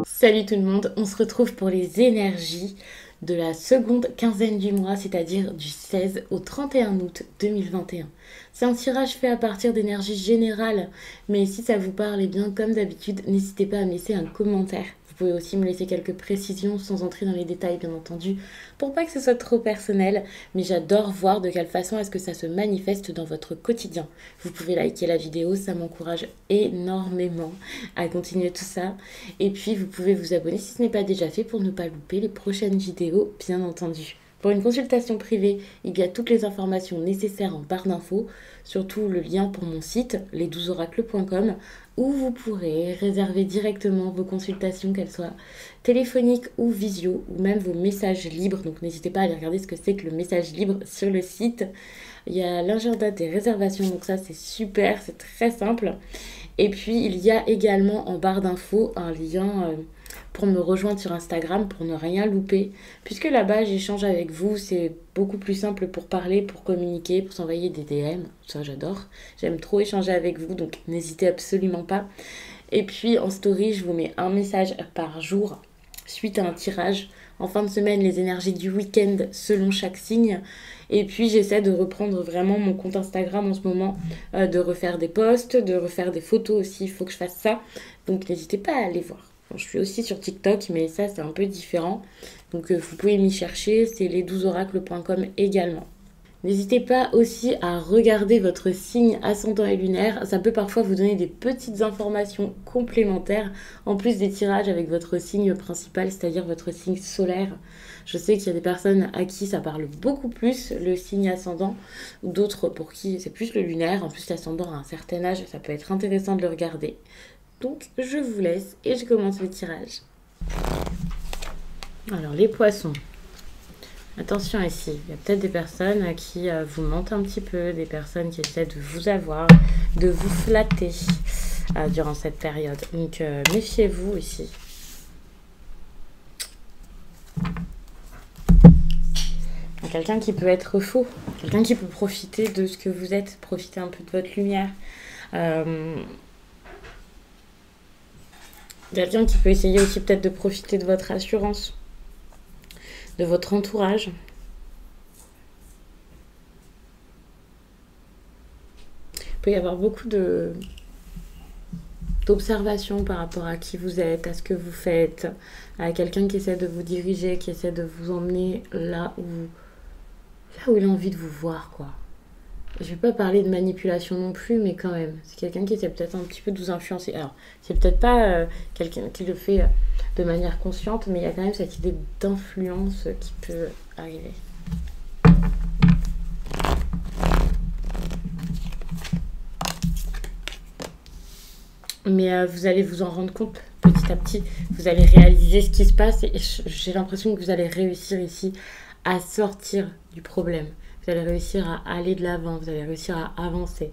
Salut tout le monde, on se retrouve pour les énergies de la seconde quinzaine du mois, c'est-à-dire du 16 au 31 août 2021. C'est un tirage fait à partir d'énergie générale, mais si ça vous parle, eh bien comme d'habitude, n'hésitez pas à me laisser un commentaire. Vous pouvez aussi me laisser quelques précisions sans entrer dans les détails bien entendu, pour pas que ce soit trop personnel, mais j'adore voir de quelle façon est-ce que ça se manifeste dans votre quotidien. Vous pouvez liker la vidéo, ça m'encourage énormément à continuer tout ça. Et puis vous pouvez vous abonner si ce n'est pas déjà fait pour ne pas louper les prochaines vidéos bien entendu. Pour une consultation privée, il y a toutes les informations nécessaires en barre d'infos, surtout le lien pour mon site, les12oracles.com, où vous pourrez réserver directement vos consultations, qu'elles soient téléphoniques ou visio, ou même vos messages libres. Donc n'hésitez pas à aller regarder ce que c'est que le message libre sur le site. Il y a l'agenda des réservations, donc ça c'est super, c'est très simple. Et puis il y a également en barre d'infos un lien pour me rejoindre sur Instagram pour ne rien louper. Puisque là-bas j'échange avec vous, c'est beaucoup plus simple pour parler, pour communiquer, pour s'envoyer des DM. Ça j'adore. J'aime trop échanger avec vous, donc n'hésitez absolument pas. Et puis en story, je vous mets un message par jour suite à un tirage. En fin de semaine, les énergies du week-end selon chaque signe. Et puis j'essaie de reprendre vraiment mon compte Instagram en ce moment, de refaire des posts, de refaire des photos aussi, il faut que je fasse ça. Donc n'hésitez pas à aller voir. Bon, je suis aussi sur TikTok, mais ça c'est un peu différent. Donc vous pouvez m'y chercher, c'est les12oracles.com également. N'hésitez pas aussi à regarder votre signe ascendant et lunaire. Ça peut parfois vous donner des petites informations complémentaires, en plus des tirages avec votre signe principal, c'est-à-dire votre signe solaire. Je sais qu'il y a des personnes à qui ça parle beaucoup plus, le signe ascendant, ou d'autres pour qui c'est plus le lunaire. En plus, l'ascendant à un certain âge, ça peut être intéressant de le regarder. Donc, je vous laisse et je commence le tirage. Alors, les poissons. Attention ici, il y a peut-être des personnes qui vous mentent un petit peu, des personnes qui essaient de vous avoir, de vous flatter durant cette période. Donc méfiez-vous ici. Quelqu'un qui peut être faux, quelqu'un qui peut profiter de ce que vous êtes, profiter un peu de votre lumière. Quelqu'un qui peut essayer aussi peut-être de profiter de votre assurance, de votre entourage. Il peut y avoir beaucoup d'observations par rapport à qui vous êtes, à ce que vous faites, à quelqu'un qui essaie de vous diriger, qui essaie de vous emmener là où il a envie de vous voir, quoi. Je vais pas parler de manipulation non plus, mais quand même, c'est quelqu'un qui essaie peut-être un petit peu de vous influencer. Alors, c'est peut-être pas quelqu'un qui le fait de manière consciente, mais il y a quand même cette idée d'influence qui peut arriver. Mais vous allez vous en rendre compte petit à petit. Vous allez réaliser ce qui se passe et j'ai l'impression que vous allez réussir ici à sortir du problème. Vous allez réussir à aller de l'avant, vous allez réussir à avancer,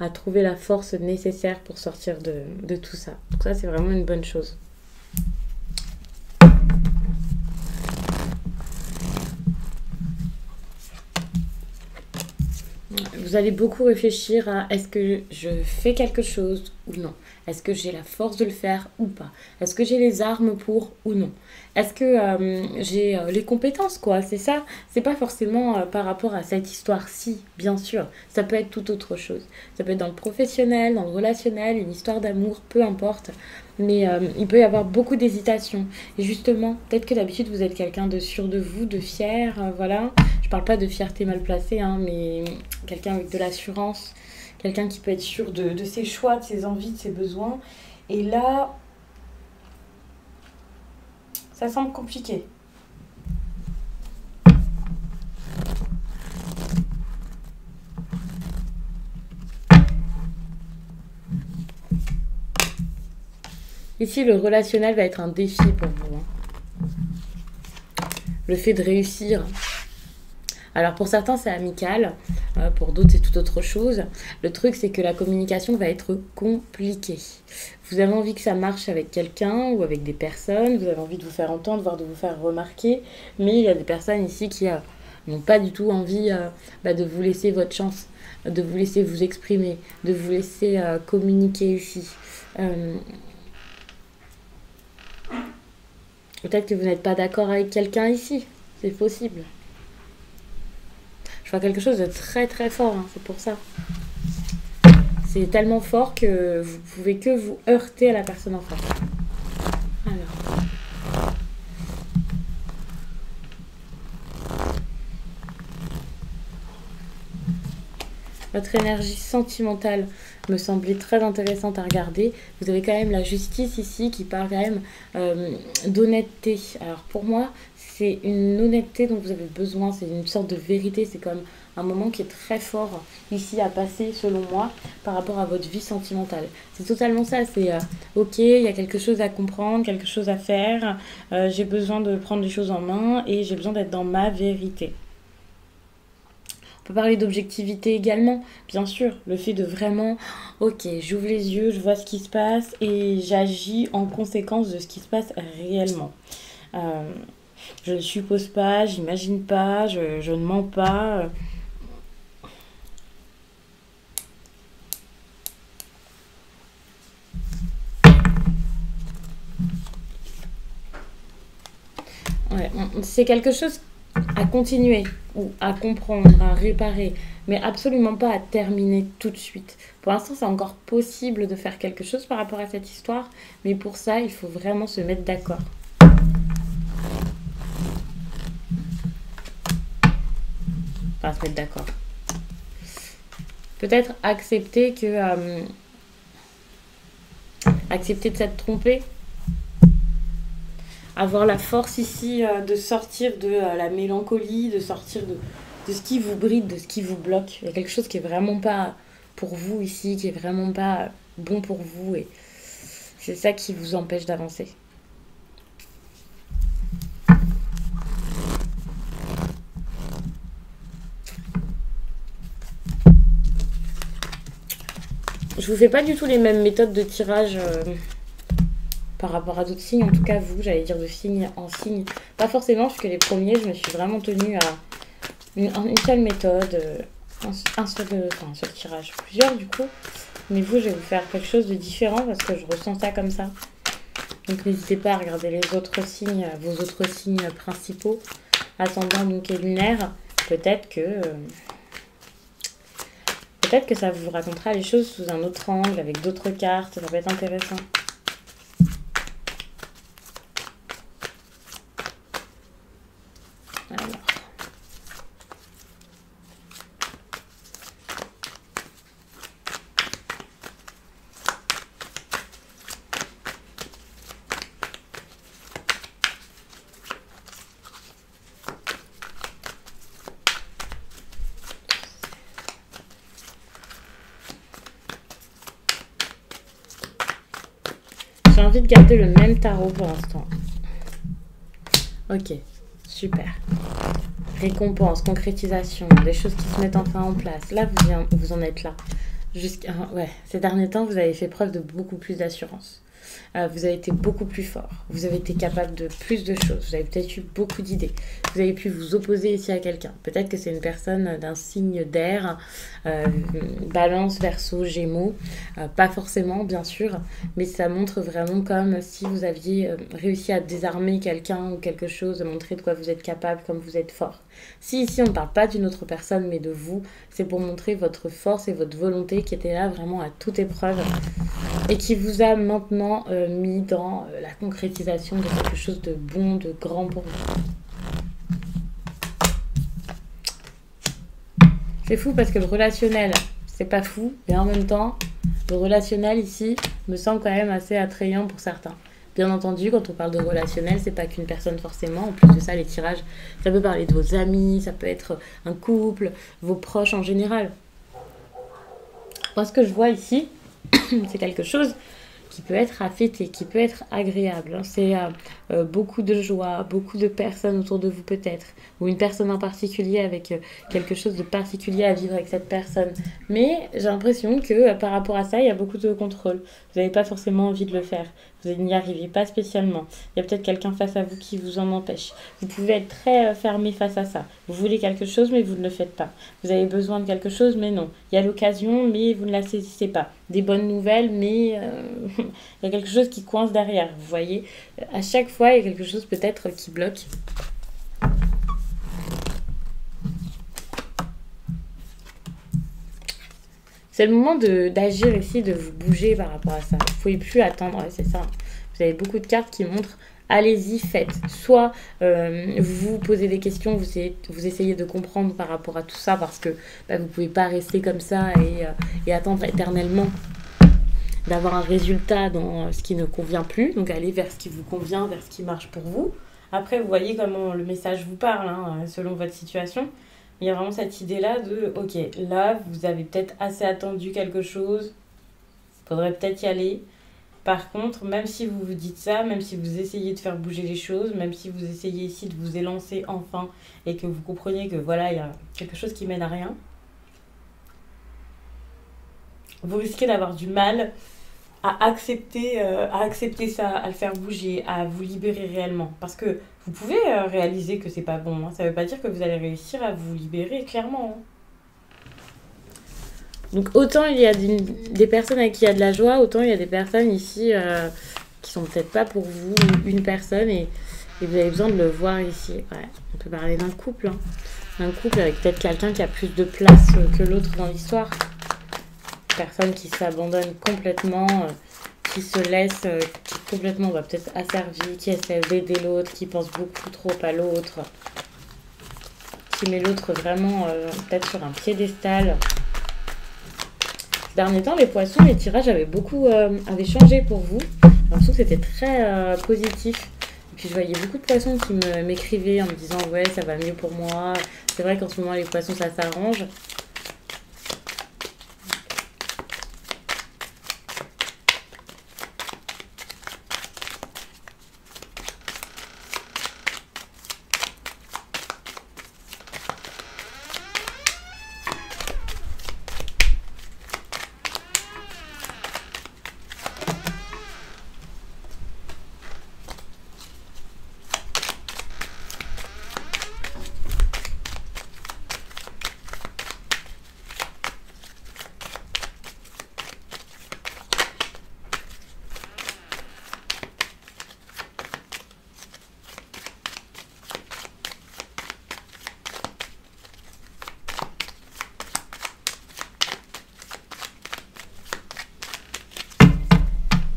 à trouver la force nécessaire pour sortir de tout ça. Donc ça, c'est vraiment une bonne chose. Vous allez beaucoup réfléchir à est-ce que je fais quelque chose ou non? Est-ce que j'ai la force de le faire ou pas? Est-ce que j'ai les armes pour ou non? Est-ce que j'ai les compétences, quoi? C'est ça. C'est pas forcément par rapport à cette histoire-ci, bien sûr. Ça peut être tout autre chose. Ça peut être dans le professionnel, dans le relationnel, une histoire d'amour, peu importe. Mais il peut y avoir beaucoup d'hésitation. Et justement, peut-être que d'habitude, vous êtes quelqu'un de sûr de vous, de fier, voilà. Je parle pas de fierté mal placée, hein, mais quelqu'un avec de l'assurance, quelqu'un qui peut être sûr de ses choix, de ses envies, de ses besoins. Et là, ça semble compliqué. Ici, le relationnel va être un défi pour vous. Le fait de réussir. Alors pour certains c'est amical, pour d'autres c'est tout autre chose. Le truc c'est que la communication va être compliquée. Vous avez envie que ça marche avec quelqu'un ou avec des personnes, vous avez envie de vous faire entendre, voire de vous faire remarquer, mais il y a des personnes ici qui n'ont pas du tout envie de vous laisser votre chance, de vous laisser vous exprimer, de vous laisser communiquer ici. Peut-être que vous n'êtes pas d'accord avec quelqu'un ici. C'est possible. Je vois quelque chose de très très fort, hein, c'est pour ça. C'est tellement fort que vous pouvez que vous heurter à la personne en face. Alors. Votre énergie sentimentale me semblait très intéressante à regarder. Vous avez quand même la justice ici qui parle quand même d'honnêteté. Alors pour moi, c'est une honnêteté dont vous avez besoin, c'est une sorte de vérité, c'est comme un moment qui est très fort ici à passer selon moi par rapport à votre vie sentimentale. C'est totalement ça, c'est ok, il y a quelque chose à comprendre, quelque chose à faire, j'ai besoin de prendre les choses en main et j'ai besoin d'être dans ma vérité. On peut parler d'objectivité également, bien sûr, le fait de vraiment, ok, j'ouvre les yeux, je vois ce qui se passe et j'agis en conséquence de ce qui se passe réellement. Euh, je ne suppose pas, j'imagine pas, je ne mens pas. Ouais, c'est quelque chose à continuer ou à comprendre, à réparer, mais absolument pas à terminer tout de suite. Pour l'instant, c'est encore possible de faire quelque chose par rapport à cette histoire, mais pour ça, il faut vraiment se mettre d'accord. Enfin, se mettre d'accord. Peut-être accepter que... accepter de s'être trompé. Avoir la force ici de sortir de la mélancolie, de sortir de ce qui vous bride, de ce qui vous bloque. Il y a quelque chose qui est vraiment pas pour vous ici, qui est vraiment pas bon pour vous et c'est ça qui vous empêche d'avancer. Je vous fais pas du tout les mêmes méthodes de tirage par rapport à d'autres signes. En tout cas, vous, j'allais dire de signe en signe. Pas forcément, parce que les premiers, je me suis vraiment tenue à une seule méthode, un seul tirage. Plusieurs, du coup. Mais vous, je vais vous faire quelque chose de différent parce que je ressens ça comme ça. Donc, n'hésitez pas à regarder les autres signes, vos autres signes principaux. Ascendant, donc, et lunaire. Peut-être que ça vous racontera les choses sous un autre angle, avec d'autres cartes. Ça peut être intéressant. Alors. J'ai envie de garder le même tarot pour l'instant. Ok, super. Récompense, concrétisation, des choses qui se mettent enfin en place. Là, vous en êtes là. Ouais, ces derniers temps, vous avez fait preuve de beaucoup plus d'assurance. Vous avez été beaucoup plus fort. Vous avez été capable de plus de choses. Vous avez peut-être eu beaucoup d'idées. Vous avez pu vous opposer ici à quelqu'un. Peut-être que c'est une personne d'un signe d'air, balance, verseau, gémeaux. Pas forcément, bien sûr, mais ça montre vraiment comme si vous aviez réussi à désarmer quelqu'un ou quelque chose, montrer de quoi vous êtes capable, comme vous êtes fort. Si ici on ne parle pas d'une autre personne, mais de vous, c'est pour montrer votre force et votre volonté qui était là vraiment à toute épreuve et qui vous a maintenant mis dans la concrétisation de quelque chose de bon, de grand pour vous. C'est fou parce que le relationnel, c'est pas fou, mais en même temps, le relationnel ici me semble quand même assez attrayant pour certains. Bien entendu, quand on parle de relationnel, c'est pas qu'une personne forcément. En plus de ça, les tirages, ça peut parler de vos amis, ça peut être un couple, vos proches en général. Moi, ce que je vois ici, c'est quelque chose qui peut être à fêter, qui peut être agréable. C'est beaucoup de joie, beaucoup de personnes autour de vous peut-être, ou une personne en particulier avec quelque chose de particulier à vivre avec cette personne. Mais j'ai l'impression que par rapport à ça, il y a beaucoup de contrôle. Vous n'avez pas forcément envie de le faire. Vous n'y arrivez pas spécialement. Il y a peut-être quelqu'un face à vous qui vous en empêche. Vous pouvez être très fermé face à ça. Vous voulez quelque chose, mais vous ne le faites pas. Vous avez besoin de quelque chose, mais non. Il y a l'occasion, mais vous ne la saisissez pas. Des bonnes nouvelles, mais il y a quelque chose qui coince derrière, vous voyez. À chaque fois, il y a quelque chose peut-être qui bloque. C'est le moment d'agir ici, de vous bouger par rapport à ça. Vous ne pouvez plus attendre, ouais, c'est ça. Vous avez beaucoup de cartes qui montrent allez-y, faites. Soit vous vous posez des questions, vous essayez de comprendre par rapport à tout ça parce que vous ne pouvez pas rester comme ça et attendre éternellement d'avoir un résultat dans ce qui ne convient plus. Donc allez vers ce qui vous convient, vers ce qui marche pour vous. Après, vous voyez comment le message vous parle, hein, selon votre situation. Il y a vraiment cette idée-là de, ok, là, vous avez peut-être assez attendu quelque chose, il faudrait peut-être y aller. Par contre, même si vous vous dites ça, même si vous essayez de faire bouger les choses, même si vous essayez ici de vous élancer enfin et que vous compreniez que voilà, il y a quelque chose qui mène à rien, vous risquez d'avoir du mal à accepter ça, à le faire bouger, à vous libérer réellement. Parce que vous pouvez réaliser que c'est pas bon. Hein. Ça veut pas dire que vous allez réussir à vous libérer clairement. Hein. Donc autant il y a des personnes avec qui il y a de la joie, autant il y a des personnes ici qui sont peut-être pas pour vous, une personne, et vous avez besoin de le voir ici. Ouais, on peut parler d'un couple. Hein. Un couple avec peut-être quelqu'un qui a plus de place que l'autre dans l'histoire. Personne qui s'abandonne complètement, qui se laisse complètement peut-être asservie, qui essaie d'aider l'autre, qui pense beaucoup trop à l'autre, qui met l'autre vraiment peut-être sur un piédestal. Ces derniers temps, les poissons, les tirages avaient changé pour vous. J'ai l'impression que c'était très positif. Et puis je voyais beaucoup de poissons qui m'écrivaient en me disant ouais, ça va mieux pour moi. C'est vrai qu'en ce moment les poissons ça s'arrange.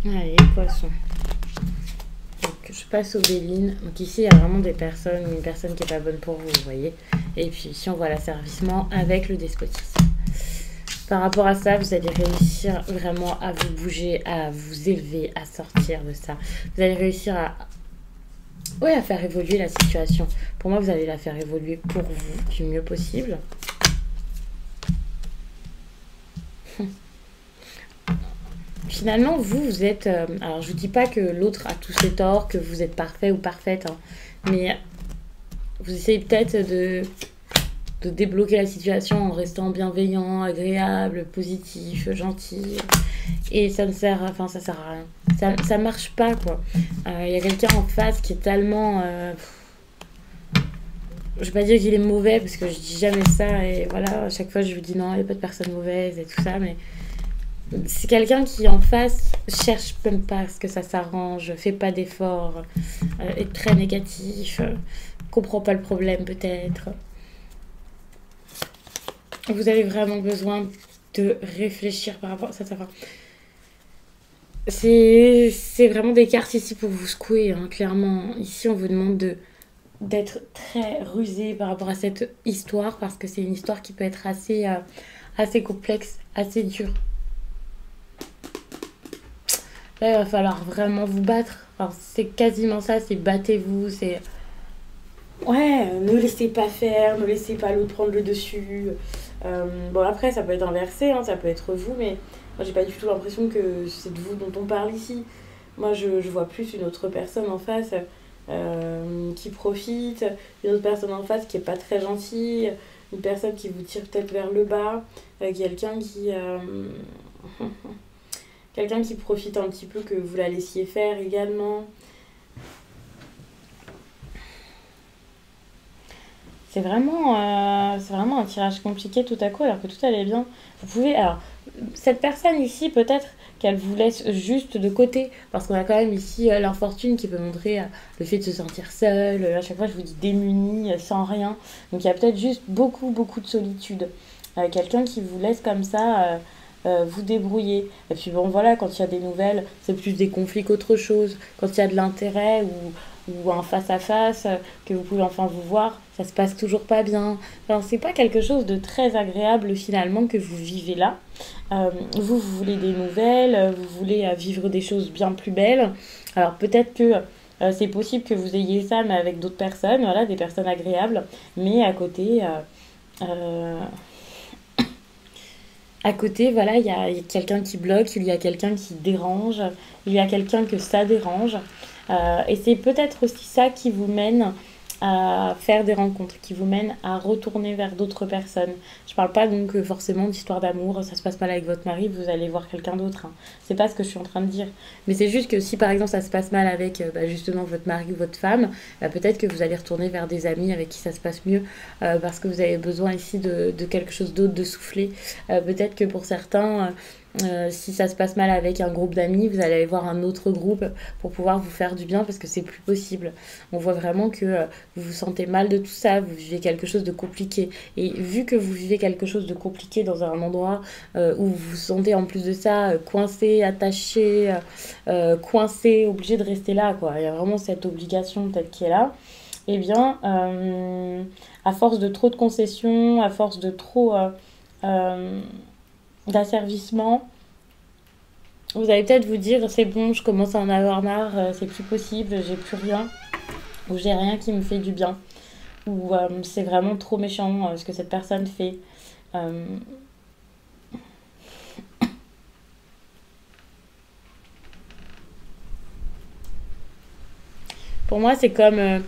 Allez, poisson. Donc, je passe aux Bélines. Donc ici, il y a vraiment une personne qui n'est pas bonne pour vous, vous voyez. Et puis ici, on voit l'asservissement avec le despotisme. Par rapport à ça, vous allez réussir vraiment à vous bouger, à vous élever, à sortir de ça. Vous allez réussir à faire évoluer la situation. Pour moi, vous allez la faire évoluer pour vous du mieux possible. Finalement, vous êtes... alors, je vous dis pas que l'autre a tous ses torts, que vous êtes parfait ou parfaite, hein, mais vous essayez peut-être de débloquer la situation en restant bienveillant, agréable, positif, gentil. Et ça sert à rien. Ça marche pas, quoi. Y a quelqu'un en face qui est tellement... je vais pas dire qu'il est mauvais, parce que je dis jamais ça, et voilà, à chaque fois je vous dis non, il n'y a pas de personne mauvaise et tout ça, mais... C'est quelqu'un qui en face cherche même pas à ce que ça s'arrange, fait pas d'efforts, est très négatif, comprend pas le problème peut-être. Vous avez vraiment besoin de réfléchir par rapport à ça. C'est vraiment des cartes ici pour vous secouer, hein, clairement. Ici on vous demande d'être très rusé par rapport à cette histoire, parce que c'est une histoire qui peut être assez complexe, assez dure. Là, il va falloir vraiment vous battre. Enfin, c'est quasiment ça, c'est battez-vous, c'est... Ouais, ne laissez pas faire, ne laissez pas l'autre prendre le dessus. Bon, après, ça peut être inversé, hein, ça peut être vous, mais moi, j'ai pas du tout l'impression que c'est de vous dont on parle ici. Moi, je vois plus une autre personne en face qui profite, une autre personne en face qui est pas très gentille, une personne qui vous tire peut-être vers le bas, quelqu'un qui... Quelqu'un qui profite un petit peu que vous la laissiez faire également. C'est vraiment un tirage compliqué tout à coup, alors que tout allait bien. Vous pouvez... Alors, cette personne ici, peut-être qu'elle vous laisse juste de côté, parce qu'on a quand même ici l'infortune qui peut montrer le fait de se sentir seule, à chaque fois je vous dis démunie, sans rien. Donc il y a peut-être juste beaucoup, beaucoup de solitude. Quelqu'un qui vous laisse comme ça vous débrouiller. Et puis bon voilà, quand il y a des nouvelles, c'est plus des conflits qu'autre chose. Quand il y a de l'intérêt ou un face-à-face, que vous pouvez enfin vous voir, ça se passe toujours pas bien. Enfin, c'est pas quelque chose de très agréable finalement que vous vivez là. Vous voulez des nouvelles, vous voulez vivre des choses bien plus belles. Alors peut-être que c'est possible que vous ayez ça, mais avec d'autres personnes, voilà, des personnes agréables. Mais euh, à côté, voilà, il y a quelqu'un qui bloque, il y a quelqu'un qui dérange, il y a quelqu'un que ça dérange. Et c'est peut-être aussi ça qui vous mène à faire des rencontres, qui vous mène à retourner vers d'autres personnes. Je parle pas donc forcément d'histoire d'amour, ça se passe mal avec votre mari, vous allez voir quelqu'un d'autre, hein. C'est pas ce que je suis en train de dire. Mais c'est juste que si par exemple ça se passe mal avec justement votre mari ou votre femme, peut-être que vous allez retourner vers des amis avec qui ça se passe mieux, parce que vous avez besoin ici de quelque chose d'autre, de souffler. Peut-être que pour certains, si ça se passe mal avec un groupe d'amis, vous allez aller voir un autre groupe pour pouvoir vous faire du bien parce que c'est plus possible. On voit vraiment que vous vous sentez mal de tout ça, vous vivez quelque chose de compliqué. Et vu que vous vivez quelque chose de compliqué dans un endroit où vous vous sentez en plus de ça coincé, attaché, coincé, obligé de rester là, quoi. Il y a vraiment cette obligation peut-être qui est là. Eh bien, à force de trop de concessions, à force de trop euh, d'asservissement, vous allez peut-être vous dire c'est bon, je commence à en avoir marre, c'est plus possible, j'ai plus rien, ou j'ai rien qui me fait du bien, ou c'est vraiment trop méchant ce que cette personne fait. Euh, pour moi, c'est comme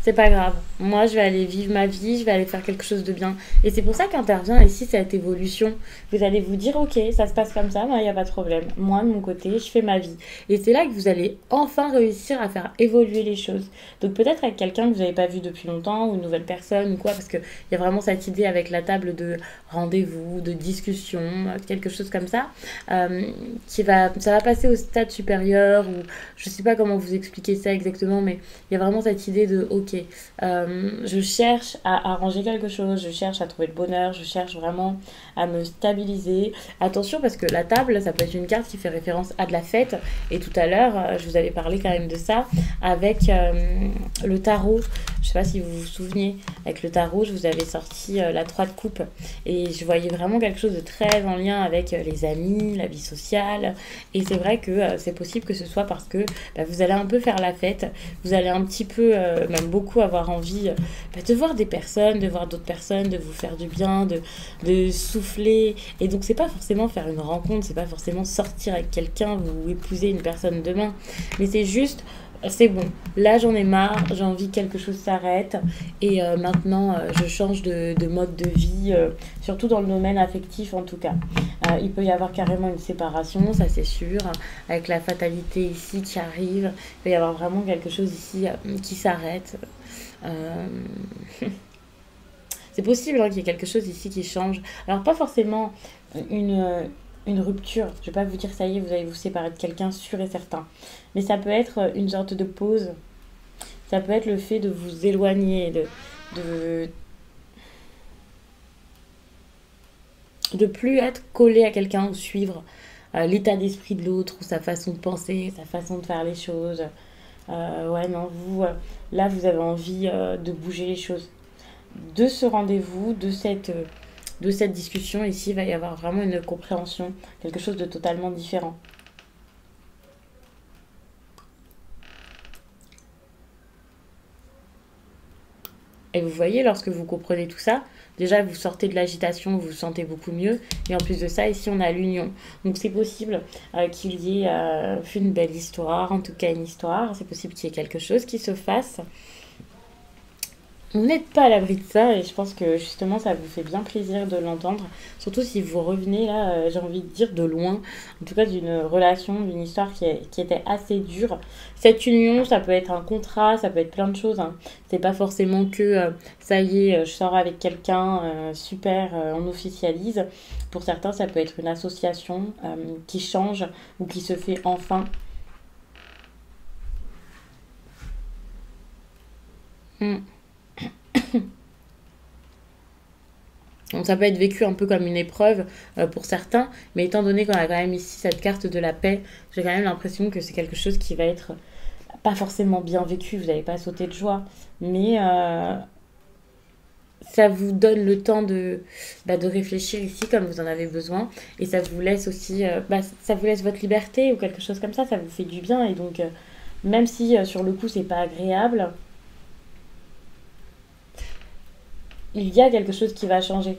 c'est pas grave. Moi, je vais aller vivre ma vie, je vais aller faire quelque chose de bien. Et c'est pour ça qu'intervient ici cette évolution. Vous allez vous dire, ok, ça se passe comme ça, il n'y a pas de problème. Moi, de mon côté, je fais ma vie. Et c'est là que vous allez enfin réussir à faire évoluer les choses. Donc peut-être avec quelqu'un que vous n'avez pas vu depuis longtemps, ou une nouvelle personne, ou quoi, parce qu'il y a vraiment cette idée avec la table de rendez-vous, de discussion, quelque chose comme ça, ça va passer au stade supérieur, ou je sais pas comment vous expliquer ça exactement, mais il y a vraiment cette idée de, ok, je cherche à arranger quelque chose, je cherche à trouver le bonheur, je cherche vraiment à me stabiliser. Attention parce que la table, ça peut être une carte qui fait référence à de la fête. Et tout à l'heure, je vous avais parlé quand même de ça avec le tarot. Je sais pas si vous vous souvenez, avec le tarot, je vous avais sorti la 3 de coupe. Et je voyais vraiment quelque chose de très en lien avec les amis, la vie sociale. Et c'est vrai que c'est possible que ce soit parce que vous allez un peu faire la fête, vous allez un petit peu, même beaucoup, avoir envie de voir des personnes, de voir d'autres personnes, de vous faire du bien, de souffler. Et donc, c'est pas forcément faire une rencontre, c'est pas forcément sortir avec quelqu'un ou épouser une personne demain, mais c'est juste. C'est bon, là j'en ai marre, j'ai envie que quelque chose s'arrête et maintenant je change de mode de vie, surtout dans le domaine affectif en tout cas. Il peut y avoir carrément une séparation, ça c'est sûr, avec la fatalité ici qui arrive, il peut y avoir vraiment quelque chose ici qui s'arrête. Euh, c'est possible qu'il y ait quelque chose ici qui change. Alors pas forcément une, une rupture, je vais pas vous dire ça y est, vous allez vous séparer de quelqu'un sûr et certain. Mais ça peut être une sorte de pause, ça peut être le fait de vous éloigner, de, de plus être collé à quelqu'un ou suivre l'état d'esprit de l'autre ou sa façon de penser, sa façon de faire les choses. Ouais, non, là, vous avez envie de bouger les choses. De ce rendez-vous, de cette discussion, ici, il va y avoir vraiment une compréhension, quelque chose de totalement différent. Et vous voyez, lorsque vous comprenez tout ça, déjà vous sortez de l'agitation, vous vous sentez beaucoup mieux. Et en plus de ça, ici on a l'union. Donc c'est possible qu'il y ait une belle histoire, en tout cas une histoire. C'est possible qu'il y ait quelque chose qui se fasse. Vous n'êtes pas à l'abri de ça et je pense que justement ça vous fait bien plaisir de l'entendre. Surtout si vous revenez là, j'ai envie de dire de loin, en tout cas d'une relation, d'une histoire qui était assez dure. Cette union, ça peut être un contrat, ça peut être plein de choses, hein. C'est pas forcément que ça y est, je sors avec quelqu'un, super, on officialise. Pour certains, ça peut être une association qui change ou qui se fait enfin. Mm. Donc ça peut être vécu un peu comme une épreuve pour certains, mais étant donné qu'on a quand même ici cette carte de la paix, j'ai quand même l'impression que c'est quelque chose qui va être pas forcément bien vécu, vous n'allez pas sauter de joie, mais ça vous donne le temps de réfléchir ici comme vous en avez besoin, et ça vous laisse aussi, ça vous laisse votre liberté ou quelque chose comme ça vous fait du bien, et donc même si sur le coup c'est pas agréable, il y a quelque chose qui va changer.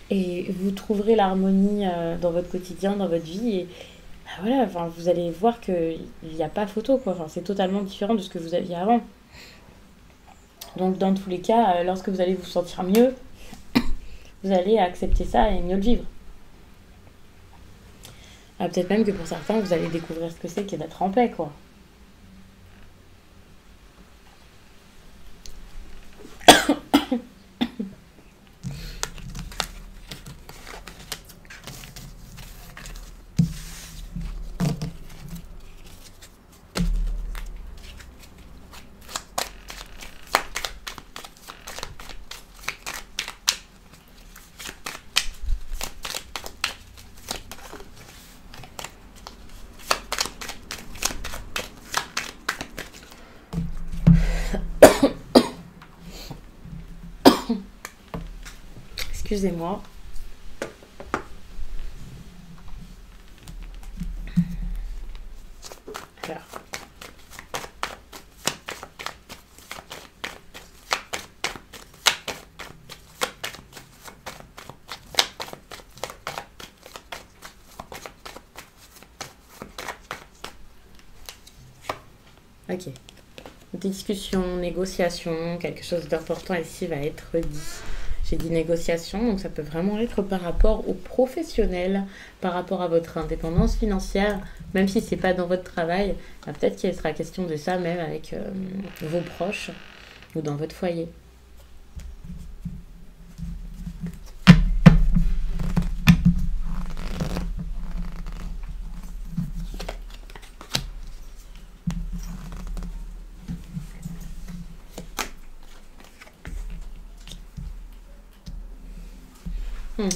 Et vous trouverez l'harmonie dans votre quotidien, dans votre vie. Et voilà, enfin, vous allez voir qu'il n'y a pas photo, quoi. Enfin, c'est totalement différent de ce que vous aviez avant. Donc, dans tous les cas, lorsque vous allez vous sentir mieux, vous allez accepter ça et mieux le vivre. Peut-être même que pour certains, vous allez découvrir ce que c'est que d'être en paix, quoi. Excusez-moi. Alors. Ok. Discussion, négociation, quelque chose d'important ici va être dit. J'ai dit négociation, donc ça peut vraiment être par rapport au professionnel, par rapport à votre indépendance financière, même si c'est pas dans votre travail, peut-être qu'il sera question de ça même avec vos proches ou dans votre foyer.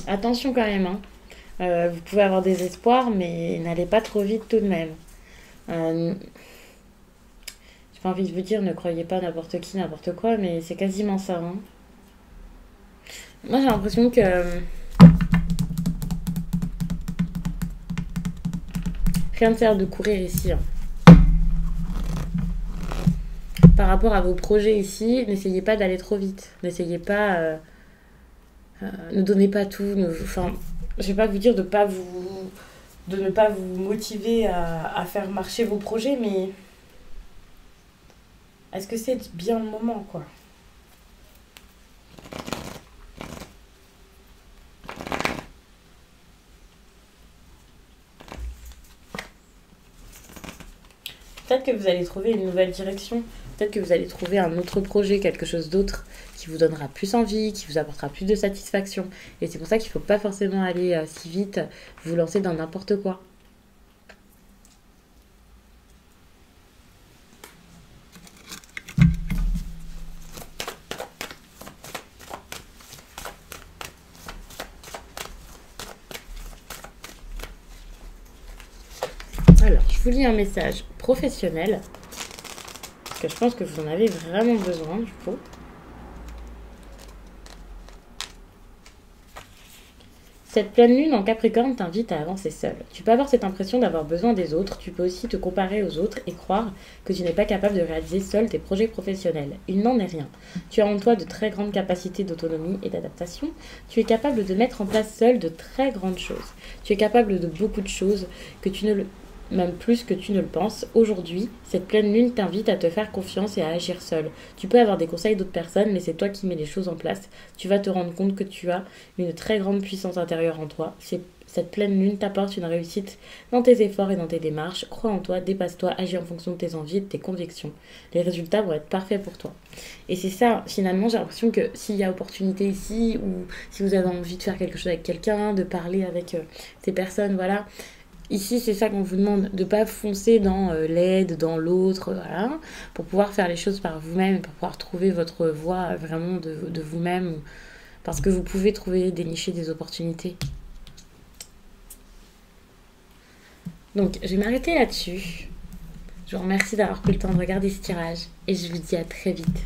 Attention quand même, hein. Vous pouvez avoir des espoirs, mais n'allez pas trop vite tout de même. Euh, j'ai pas envie de vous dire, ne croyez pas n'importe qui, n'importe quoi, mais c'est quasiment ça, hein. Moi, j'ai l'impression que rien ne sert de courir ici, hein. Par rapport à vos projets ici, n'essayez pas d'aller trop vite. N'essayez pas, ne donnez pas tout. Enfin, je vais pas vous dire de ne pas vous motiver à faire marcher vos projets, mais est-ce que c'est bien le moment, quoi? Peut-être que vous allez trouver une nouvelle direction. Peut-être que vous allez trouver un autre projet, quelque chose d'autre qui vous donnera plus envie, qui vous apportera plus de satisfaction. Et c'est pour ça qu'il ne faut pas forcément aller si vite, vous lancer dans n'importe quoi. Alors, je vous lis un message professionnel, parce que je pense que vous en avez vraiment besoin, du coup. Cette pleine lune en Capricorne t'invite à avancer seul. Tu peux avoir cette impression d'avoir besoin des autres, tu peux aussi te comparer aux autres et croire que tu n'es pas capable de réaliser seul tes projets professionnels. Il n'en est rien. Tu as en toi de très grandes capacités d'autonomie et d'adaptation. Tu es capable de mettre en place seul de très grandes choses. Tu es capable de beaucoup de choses que tu ne le même plus que tu ne le penses. Aujourd'hui, cette pleine lune t'invite à te faire confiance et à agir seul. Tu peux avoir des conseils d'autres personnes, mais c'est toi qui mets les choses en place. Tu vas te rendre compte que tu as une très grande puissance intérieure en toi. Cette pleine lune t'apporte une réussite dans tes efforts et dans tes démarches. Crois en toi, dépasse-toi, agis en fonction de tes envies et de tes convictions. Les résultats vont être parfaits pour toi. Et c'est ça, finalement, j'ai l'impression que s'il y a opportunité ici, ou si vous avez envie de faire quelque chose avec quelqu'un, de parler avec ces personnes, voilà. Ici, c'est ça qu'on vous demande, de ne pas foncer dans l'aide, dans l'autre, voilà, pour pouvoir faire les choses par vous-même, pour pouvoir trouver votre voie vraiment de vous-même, parce que vous pouvez trouver, dénicher des opportunités. Donc, je vais m'arrêter là-dessus. Je vous remercie d'avoir pris le temps de regarder ce tirage, et je vous dis à très vite.